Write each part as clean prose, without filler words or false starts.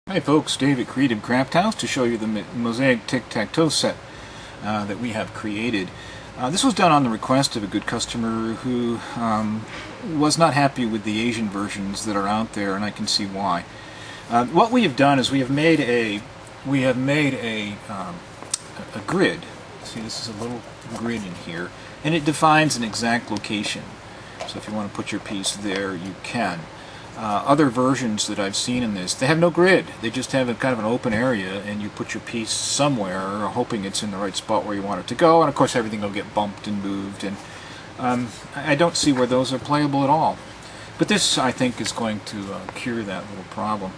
Hi folks, Dave at Creative Crafthouse to show you the Mosaic Tic Tac Toe set that we have created. This was done on the request of a good customer who was not happy with the Asian versions that are out there, and I can see why. What we have done is we have made a grid. See, this is a little grid in here, and it defines an exact location. So if you want to put your piece there, you can. Other versions that I've seen in this, they have no grid. They just have a kind of an open area, and you put your piece somewhere, hoping it's in the right spot where you want it to go. And of course, everything will get bumped and moved. And I don't see where those are playable at all. But this, I think, is going to cure that little problem.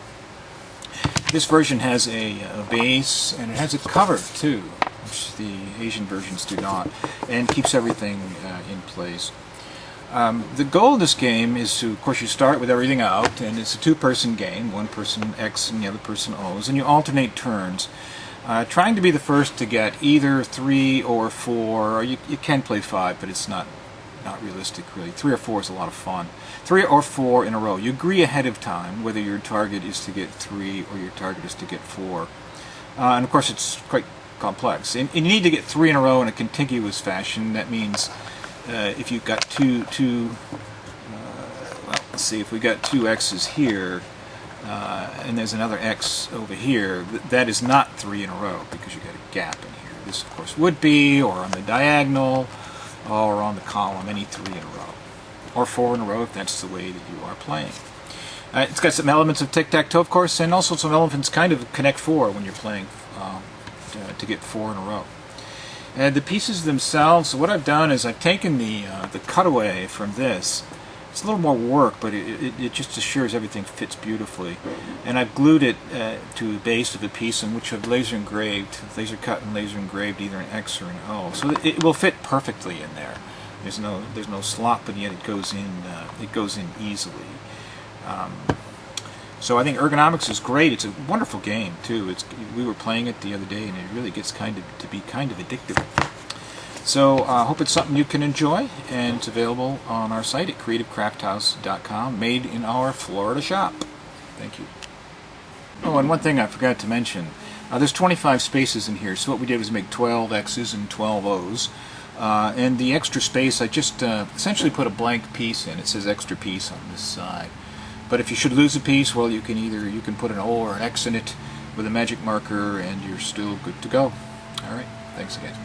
This version has a base, and it has a cover too, which the Asian versions do not, and keeps everything in place. The goal of this game is to, of course, you start with everything out, and it's a two-person game. One person X and the other person O's, and you alternate turns, trying to be the first to get either 3 or 4, or you can play 5, but it's not realistic, really. 3 or 4 is a lot of fun. 3 or 4 in a row. You agree ahead of time whether your target is to get 3 or your target is to get 4. And, of course, it's quite complex. And you need to get 3 in a row in a contiguous fashion. That means if you've got well, let's see, if we got 2 X's here, and there's another X over here, that is not 3 in a row because you got a gap in here. This, of course, would be, or on the diagonal, or on the column, any 3 in a row, or 4 in a row if that's the way that you are playing. It's got some elements of tic-tac-toe, of course, and also some elements kind of connect 4 when you're playing to get 4 in a row. The pieces themselves, what I've done is I've taken the cutaway from this. It's a little more work, but it just assures everything fits beautifully. And I've glued it to the base of the piece, in which I've laser cut and laser engraved either an X or an O. So it will fit perfectly in there. There's no slop, but yet it goes in easily. So I think ergonomics is great. It's a wonderful game too. We were playing it the other day, and it really gets to be kind of addictive. So I hope it's something you can enjoy, and it's available on our site at creativecrafthouse.com, made in our Florida shop. Thank you. Oh, and one thing I forgot to mention. There's 25 spaces in here, so what we did was make 12 X's and 12 O's. And the extra space, I just essentially put a blank piece in. It says extra piece on this side. But if you should lose a piece, well, you can put an O or an X in it with a magic marker, and you're still good to go. All right, thanks again.